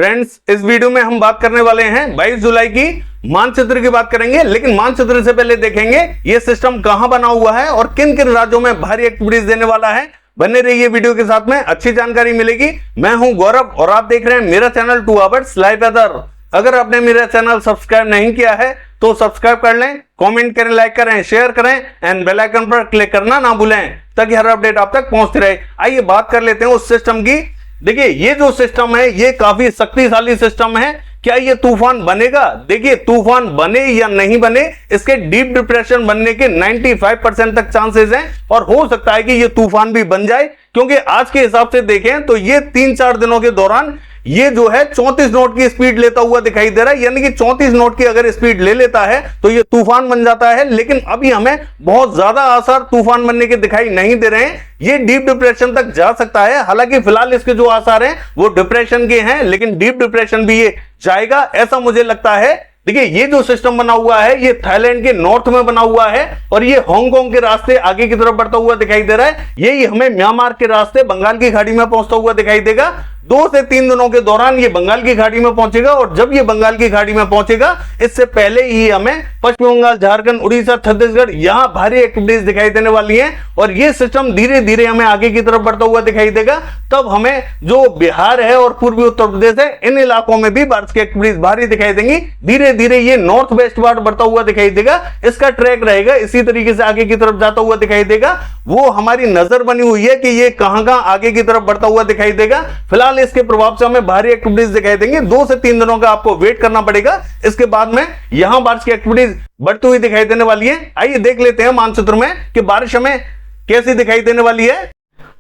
Friends, इस video में हम बात करने वाले हैं 22 जुलाई की मानचित्र की बात करेंगे। लेकिन मानचित्र से पहले देखेंगे ये सिस्टम कहां बना हुआ है और किन किन राज्यों में भारी एक्टिविटीज देने वाला है। बने रहिए वीडियो के साथ में, अच्छी जानकारी मिलेगी। मैं हूं गौरव और आप देख रहे हैं मेरा चैनल 2 आवर्स लाइव वेदर। अगर आपने मेरा चैनल सब्सक्राइब नहीं किया है तो सब्सक्राइब कर लें, कमेंट करें, लाइक करें, शेयर करें एंड बेल आइकन पर क्लिक करना ना भूलें ताकि हर अपडेट आप तक पहुंचती रहे। आइए बात कर लेते हैं उस सिस्टम की। देखिए, ये जो सिस्टम है ये काफी शक्तिशाली सिस्टम है। क्या ये तूफान बनेगा? देखिए, तूफान बने या नहीं बने, इसके डीप डिप्रेशन बनने के 95% तक चांसेस हैं और हो सकता है कि ये तूफान भी बन जाए, क्योंकि आज के हिसाब से देखें तो ये 3-4 दिनों के दौरान ये जो है 34 नॉट की स्पीड लेता हुआ दिखाई दे रहा है। यानी कि 34 नॉट की अगर स्पीड ले लेता है तो ये तूफान बन जाता है। लेकिन अभी हमें बहुत ज्यादा आसार तूफान बनने के दिखाई नहीं दे रहे हैं। ये डीप डिप्रेशन तक जा सकता है। हालांकि फिलहाल इसके जो आसार हैं वो डिप्रेशन के हैं, लेकिन डीप डिप्रेशन भी ये जाएगा ऐसा मुझे लगता है। देखिए, ये जो सिस्टम बना हुआ है ये थाईलैंड के नॉर्थ में बना हुआ है और ये हांगकांग के रास्ते आगे की तरफ बढ़ता हुआ दिखाई दे रहा है। यही हमें म्यांमार के रास्ते बंगाल की खाड़ी में पहुंचता हुआ दिखाई देगा। 2 से 3 दिनों के दौरान ये बंगाल की खाड़ी में पहुंचेगा और जब ये बंगाल की खाड़ी में पहुंचेगा इससे पहले ही हमें पश्चिम बंगाल, झारखंड, उड़ीसा, छत्तीसगढ़ यहां भारी एक्टिविटीज दिखाई देने वाली हैं और ये सिस्टम धीरे धीरे हमें आगे की तरफ बढ़ता हुआ दिखाई देगा। तब हमें जो बिहार है और पूर्वी उत्तर प्रदेश है इन इलाकों में भी बारिश की एक्टिविटीज भारी दिखाई देंगी। धीरे धीरे ये नॉर्थ वेस्ट वार्ड बढ़ता हुआ दिखाई देगा। इसका ट्रैक रहेगा इसी तरीके से आगे की तरफ जाता हुआ दिखाई देगा। वो हमारी नजर बनी हुई है कि ये कहां कहां आगे की तरफ बढ़ता हुआ दिखाई देगा। फिलहाल इसके प्रभाव से हमें भारी एक्टिविटीज दिखाई देंगे। 2 से 3 दिनों का आपको वेट करना पड़ेगा। इसके बाद में यहां बारिश की एक्टिविटीज बढ़ती हुई दिखाई देने वाली है। आइए देख लेते हैं मानचित्र में कि बारिश हमें कैसी दिखाई देने वाली है।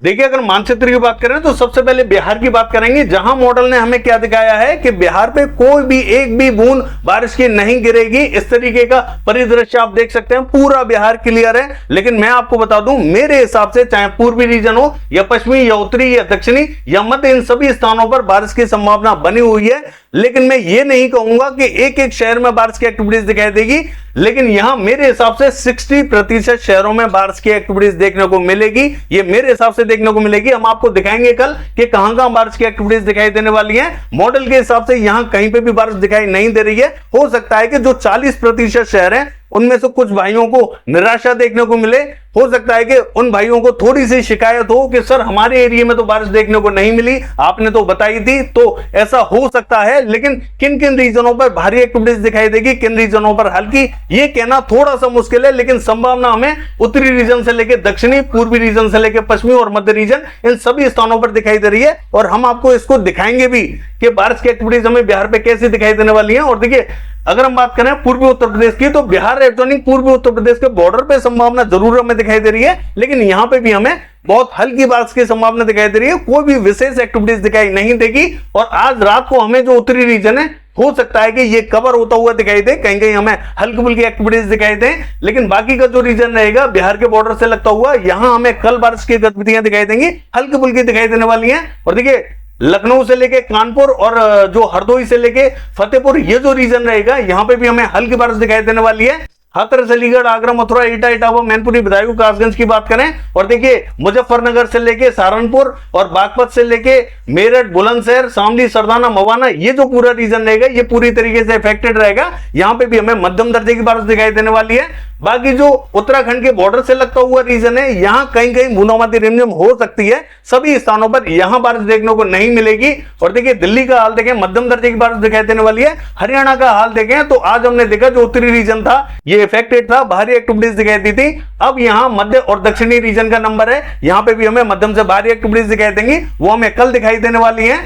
देखिए, अगर मानचित्र की बात करें तो सबसे पहले बिहार की बात करेंगे, जहां मॉडल ने हमें क्या दिखाया है कि बिहार पे कोई भी एक भी बूंद बारिश की नहीं गिरेगी। इस तरीके का परिदृश्य आप देख सकते हैं। पूरा बिहार क्लियर है। लेकिन मैं आपको बता दूं, मेरे हिसाब से चाहे पूर्वी रीजन हो या पश्चिमी या उत्तरी या दक्षिणी या मध्य, इन सभी स्थानों पर बारिश की संभावना बनी हुई है। लेकिन मैं ये नहीं कहूंगा कि एक एक शहर में बारिश की एक्टिविटीज दिखाई देगी। लेकिन यहां मेरे हिसाब से 60% शहरों में बारिश की एक्टिविटीज देखने को मिलेगी। ये मेरे हिसाब से देखने को मिलेगी। हम आपको दिखाएंगे कल कि कहां कहां बारिश की एक्टिविटीज दिखाई देने वाली हैं। मॉडल के हिसाब से यहां कहीं पे भी बारिश दिखाई नहीं दे रही है। हो सकता है कि जो 40% शहर हैं उनमें से कुछ भाइयों को निराशा देखने को मिले। हो सकता है कि उन भाइयों को थोड़ी सी शिकायत हो कि सर हमारे एरिया में तो बारिश देखने को नहीं मिली, आपने तो बताई थी। तो ऐसा हो सकता है। लेकिन किन किन रीजनों पर भारी एक्टिविटीज दिखाई देगी, किन रीजनों पर हल्की, ये कहना थोड़ा सा मुश्किल है। लेकिन संभावना हमें उत्तरी रीजन से लेकर दक्षिणी, पूर्वी रीजन से लेकर पश्चिमी और मध्य रीजन, इन सभी स्थानों पर दिखाई दे रही है। और हम आपको इसको दिखाएंगे भी कि बारिश की एक्टिविटीज हमें बिहार पे कैसे दिखाई देने वाली है। और देखिए, अगर हम बात करें पूर्वी उत्तर प्रदेश की तो बिहार इलेक्ट्रॉनिक पूर्वी उत्तर प्रदेश के बॉर्डर पे संभावना जरूर हमें दिखाई दे रही है। लेकिन यहां पे भी हमें बहुत हल्की बारिश की संभावना दिखाई दे रही है। कोई भी विशेष एक्टिविटीज दिखाई नहीं देगी। और आज रात को हमें जो उत्तरी रीजन है हो सकता है कि ये कवर होता हुआ दिखाई दे, कहीं कहीं हमें हल्की फुल्की एक्टिविटीज दिखाई दे। लेकिन बाकी का जो रीजन रहेगा बिहार के बॉर्डर से लगता हुआ, यहां हमें कल बारिश की गतिविधियां दिखाई देंगी, हल्की फुल्की दिखाई देने वाली हैं। और देखिए, लखनऊ से लेके कानपुर और जो हरदोई से लेके फतेहपुर, ये जो रीजन रहेगा यहां पे भी हमें हल्की बारिश दिखाई देने वाली है। हाथरस, अलीगढ़, आगरा, मथुरा, एटा, इटावा, मैनपुरी, बदायूं, कासगंज की बात करें और देखिए मुजफ्फरनगर से लेके सहारनपुर और बागपत से लेके मेरठ, बुलंदशहर, शामली, सरदाना, मवाना, ये जो पूरा रीजन रहेगा ये पूरी तरीके से इफेक्टेड रहेगा। यहां पे भी हमें मध्यम दर्जे की बारिश दिखाई देने वाली है। बाकी जो उत्तराखंड के बॉर्डर से लगता हुआ रीजन है यहां कहीं कहीं बूंदाबांदी रिमझिम हो सकती है। सभी स्थानों पर यहां बारिश देखने को नहीं मिलेगी। और देखिए, दिल्ली का हाल देखें, मध्यम दर्जे की बारिश दिखाई देने वाली है। हरियाणा का हाल देखें तो आज हमने देखा जो उत्तरी रीजन था ये इफेक्टेड था, भारी एक्टिविटीज दिखाई दी थी। अब यहां मध्य और दक्षिणी रीजन का नंबर है, यहां पे भी हमें मध्यम से भारी एक्टिविटीज दिखाई देंगी, वो हमें कल दिखाई देने वाली है।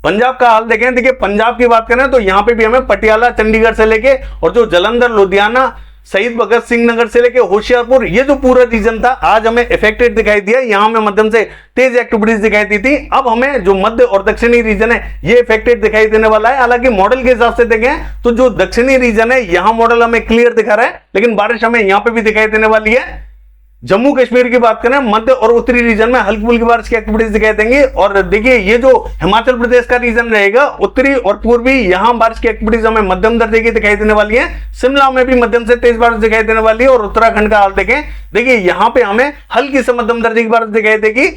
पंजाब का हाल देखें, देखिए पंजाब की बात करें तो यहां पे भी हमें पटियाला, चंडीगढ़ से लेके और जो जलंधर, लुधियाना, शहीद भगत सिंह नगर से लेके होशियारपुर, ये जो पूरा रीजन था आज हमें इफेक्टेड दिखाई दिया। यहां हमें मध्यम से तेज एक्टिविटीज दिखाई दी थी। अब हमें जो मध्य और दक्षिणी रीजन है ये इफेक्टेड दिखाई देने वाला है। हालांकि मॉडल के हिसाब से देखें तो जो दक्षिणी रीजन है यहां मॉडल हमें क्लियर दिखा रहा है, लेकिन बारिश हमें यहां पे भी दिखाई देने वाली है। जम्मू कश्मीर की बात करें, मध्य और उत्तरी रीजन में हल्की फुल्की बारिश की एक्टिविटीज दिखाई देंगी। और देखिए, ये जो हिमाचल प्रदेश का रीजन रहेगा उत्तरी और पूर्वी, यहां बारिश की एक्टिविटीज हमें मध्यम दर्जे की दिखाई देने वाली है। शिमला में भी मध्यम से तेज बारिश दिखाई देने वाली है। और उत्तराखंड का हाल देखें, देखिए यहां पे हमें हल्की से मध्यम दर्जे की बारिश दिखाई देगी।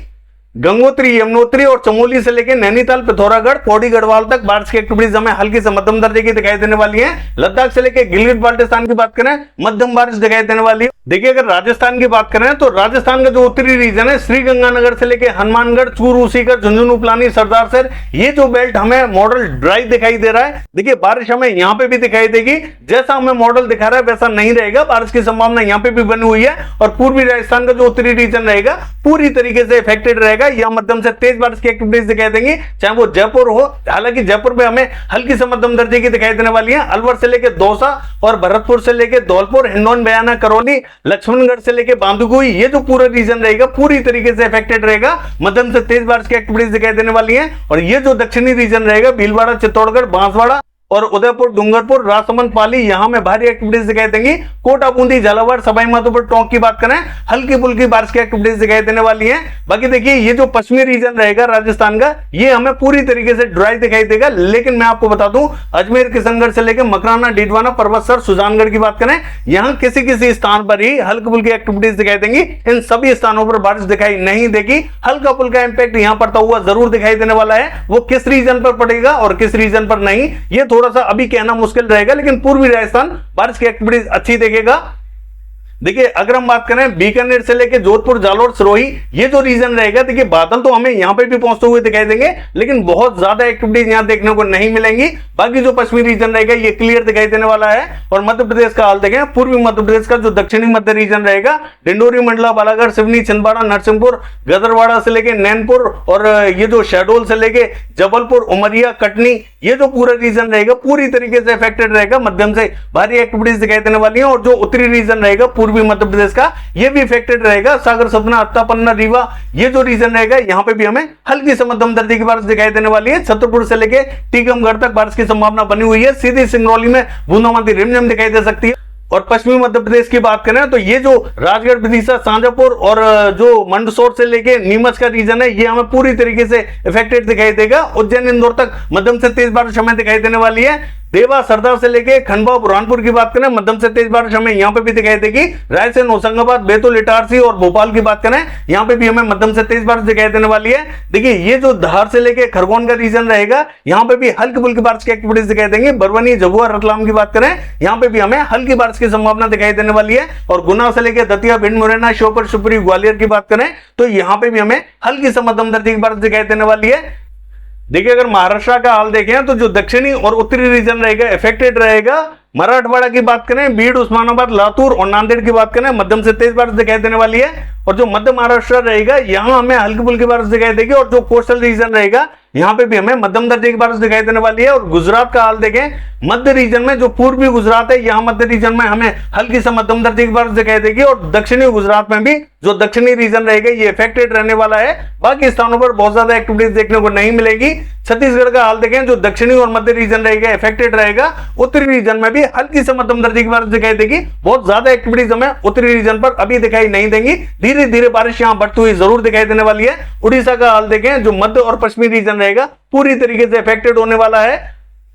गंगोत्री, यमुनोत्री और चमोली से लेकर नैनीताल, पिथौरागढ़, पौड़ी, गढ़वाल तक बारिश की एक्टिविटीज हमें हल्की से मध्यम दर्जे की दिखाई देने वाली है। लद्दाख से लेकर गिलगित बाल्टिस्तान की बात करें, मध्यम बारिश दिखाई देने वाली है। देखिए अगर राजस्थान की बात करें तो राजस्थान का जो उत्तरी रीजन है, श्रीगंगानगर से लेकर हनुमानगढ़, चूरू, सीकर, झुंझुनू, पिलानी, सरदारसर, ये जो बेल्ट हमें मॉडल ड्राई दिखाई दे रहा है। देखिए बारिश हमें यहाँ पे भी दिखाई देगी, जैसा हमें मॉडल दिखा रहा है वैसा नहीं रहेगा, बारिश की संभावना यहाँ पे भी बनी हुई है। और पूर्वी राजस्थान का जो उत्तरी रीजन रहेगा पूरी तरीके से इफेक्टेड रहेगा, यहाँ मध्यम से तेज बारिश की एक्टिविटीज दिखाई देंगी, चाहे वो जयपुर हो। हालांकि जयपुर में हमें हल्की से मध्यम दर्जे की दिखाई देने वाली है। अलवर से लेकर दौसा और भरतपुर से लेकर धौलपुर, हिंडौन, बयाना, करौली, लक्ष्मणगढ़ से लेकर बांदुगुई, ये जो पूरा रीजन रहेगा पूरी तरीके से इफेक्टेड रहेगा, मध्यम से तेज बारिश की एक्टिविटीज दिखाई देने वाली है। और ये जो दक्षिणी रीजन रहेगा, भीलवाड़ा, चित्तौड़गढ़, बांसवाड़ा और उदयपुर, डूंगरपुर, राजसमंद, पाली, यहां में भारी एक्टिविटीज दिखाई देंगी। कोटा, बूंदी, झालावाड़, सवाई माधोपुर, टोंक की बात करें, हल्की फुल्की बारिश की एक्टिविटीज दिखाई देने वाली है। बाकी देखिए ये जो पश्चिमी रीजन रहेगा राजस्थान का, ये हमें पूरी तरीके से ड्राई दिखाई देगा। लेकिन मैं आपको बता दूं, अजमेर, किशनगढ़ से लेकर मकराना, डीडवाना, परबतसर, सुजानगढ़ की बात करें, यहां किसी किसी स्थान पर ही हल्की फुल्की एक्टिविटीज दिखाई देंगी। इन सभी स्थानों पर बारिश दिखाई नहीं देगी। हल्का फुल्का इंपैक्ट यहां पड़ता हुआ जरूर दिखाई देने वाला है। वो किस रीजन पर पड़ेगा और किस रीजन पर नहीं, ये थोड़ा सा अभी कहना मुश्किल रहेगा, लेकिन पूर्वी राजस्थान बारिश की एक्टिविटीज अच्छी देखेगा। देखिए अगर हम बात करें बीकानेर से लेकर जोधपुर, जालोर, सिरोही, ये जो रीजन रहेगा, देखिए बादल तो हमें यहां पे भी पहुंचते हुए दिखाई देंगे, लेकिन बहुत ज्यादा एक्टिविटीज यहां देखने को नहीं मिलेंगी। बाकी जो पश्चिमी रीजन रहेगा ये क्लियर दिखाई देने वाला है। और मध्य प्रदेश का हाल देखें, पूर्वी मध्य प्रदेश का जो दक्षिणी मध्य रीजन रहेगा, डिंडोरी, मंडला, बालाघाट, सिवनी, छिंदवाड़ा, नरसिंहपुर, गदरवाड़ा से लेकर नैनपुर और ये जो शहडोल से लेकर जबलपुर, उमरिया, कटनी, ये जो पूरा रीजन रहेगा पूरी तरीके से इफेक्टेड रहेगा, मध्यम से भारी एक्टिविटीज दिखाई देने वाली है। और जो उत्तरी रीजन रहेगा पूर्वी मध्य प्रदेश का, ये भी इफेक्टेड रहेगा। सागर, सतना, अत्ता, पन्ना, रीवा, ये जो रीजन रहेगा यहाँ पे भी हमें हल्की से मध्यम दर्जे की बारिश दिखाई देने वाली है। छतरपुर से लेके टीकमगढ़ तक बारिश की संभावना बनी हुई है। सीधी सिंगरौली में बूंदाबांदी रिमझिम दिखाई दे सकती है। और पश्चिमी मध्य प्रदेश की बात करें तो ये जो राजगढ़, विदिशा, शाजापुर और जो मंदसौर से लेके नीमच का रीजन है, ये हमें पूरी तरीके से इफेक्टेड दिखाई देगा। उज्जैन, इंदौर तक मध्यम से तेज बारिश हमें दिखाई देने वाली है। देवा, सरदार से लेके खंडवा, बुरहानपुर की बात करें, मध्यम से तेज बारिश हमें यहाँ पे भी दिखाई देगी। रायसेन, होशंगाबाद, बैतूल, इटारसी और भोपाल की बात करें, यहाँ पे भी हमें मध्यम से तेज बारिश दिखाई देने वाली है। देखिए ये जो धार से लेके खरगोन का रीजन रहेगा, यहाँ पे भी हल्की फुल्की बारिश की एक्टिविटीज दिखाई देंगी। बरवनी, झाबुआ, रतलाम की बात करें, यहाँ पे भी हमें हल्की बारिश की संभावना दिखाई देने वाली है। और गुना से लेकर दतिया, भिंड, मुरैना, श्योपुर, शिवपुरी, ग्वालियर की बात करें तो यहाँ पे भी हमें हल्की से मध्यम दर्जे की बारिश दिखाई देने वाली है। देखिए अगर महाराष्ट्र का हाल देखें तो जो दक्षिणी और उत्तरी रीजन रहेगा इफेक्टेड रहेगा। मराठवाड़ा की बात करें, बीड, उस्मानाबाद, लातूर और नांदेड़ की बात करें, मध्यम से तेज बारिश दिखाई देने वाली है। और जो मध्य महाराष्ट्र रहेगा यहाँ हमें हल्की फुल्की बारिश दिखाई देगी। और जो कोस्टल रीजन रहेगा यहाँ पे भी हमें मध्यम दर्जे की बारिश दिखाई देने वाली है। और गुजरात का हाल देखें, मध्य रीजन में जो पूर्वी गुजरात है, यहाँ मध्य रीजन में हमें हल्की से मध्यम दर्जे की बारिश दिखाई देगी। और दक्षिणी गुजरात में भी जो दक्षिणी रीजन रहेगा ये इफेक्टेड रहने वाला है। बाकी स्थानों पर बहुत ज्यादा एक्टिविटीज देखने को नहीं मिलेगी। छत्तीसगढ़ का हाल देखें, जो दक्षिणी और मध्य रीजन रहेगा इफेक्टेड रहेगा। उत्तरी रीजन में भी हल्की से मध्यम दर्जे की बारिश दिखाई देगी। बहुत ज्यादा एक्टिविटीज हमें उत्तरी रीजन पर अभी दिखाई नहीं देंगी। धीरे धीरे बारिश यहाँ बढ़ती हुई जरूर दिखाई देने वाली है। उड़ीसा का हाल देखें, जो मध्य और पश्चिमी रीजन रहेगा पूरी तरीके से इफेक्टेड होने वाला है।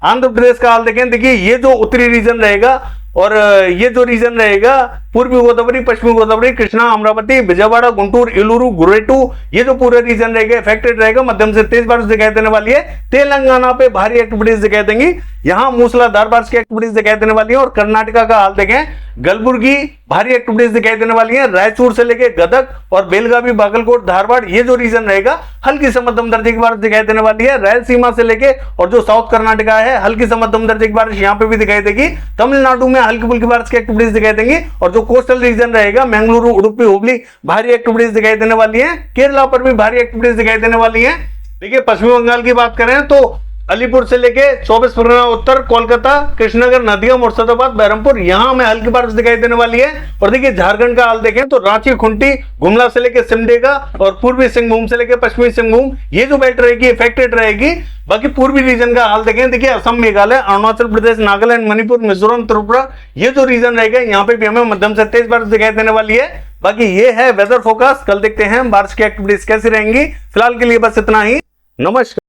आंध्र प्रदेश का हाल देखें, देखिए ये जो उत्तरी रीजन रहेगा और ये जो रीजन रहेगा पूर्वी गोदावरी, पश्चिमी गोदावरी, कृष्णा, अमरावती, विजयवाड़ा, गुंटूर, इलूरू, गुरेटू, ये जो पूरा रीजन रहेगा इफेक्टेड रहेगा। मध्यम से तेज बारिश दिखाई देने वाली है। तेलंगाना पे भारी एक्टिविटीज दिखाई देंगी, यहाँ मूसलाधार बारिश की एक्टिविटीज दिखाई देने वाली है। और कर्नाटका का हाल देखें, गलबुर्गी भारी एक्टिविटीज दिखाई देने वाली है। रायचूर से लेके गदग और बेलगावी, बागलकोट, धारवाड़, ये जो रीजन रहेगा हल्की से मध्यम दर्जे की बारिश दिखाई देने वाली है। रायलसीमा से लेके और जो साउथ कर्नाटका है हल्की से मध्यम दर्जे की बारिश यहाँ पे भी दिखाई देगी। तमिलनाडु में हल्की फुल्की बारिश की एक्टिविटीज दिखाई देंगी। और जो कोस्टल रीजन रहेगा मंगलुरु, उडुपी, हुबली, भारी एक्टिविटीज दिखाई देने वाली है। केरला पर भी भारी एक्टिविटीज दिखाई देने वाली है। देखिए पश्चिमी बंगाल की बात करें तो अलीपुर से लेके 24 परगना उत्तर, कोलकाता, कृष्णनगर, नदिया, मुर्शिदाबाद, बहरमपुर, यहाँ हमें हल्की बारिश दिखाई देने वाली है। और देखिए झारखंड का हाल देखें तो रांची, खुंटी, गुमला से लेके सिमडेगा और पूर्वी सिंहभूम से लेके पश्चिमी सिंहभूम, ये जो बेल्ट रहेगी इफेक्टेड रहेगी। बाकी पूर्वी रीजन का हाल देखें, देखिए असम, मेघालय, अरुणाचल प्रदेश, नागालैंड, मणिपुर, मिजोरम, त्रिपुरा, ये जो रीजन रहेगा यहाँ पे भी हमें मध्यम से तेज बारिश दिखाई देने वाली है। बाकी ये है वेदर फोरकास्ट। कल देखते हैं बारिश की एक्टिविटीज कैसी रहेंगी। फिलहाल के लिए बस इतना ही। नमस्कार।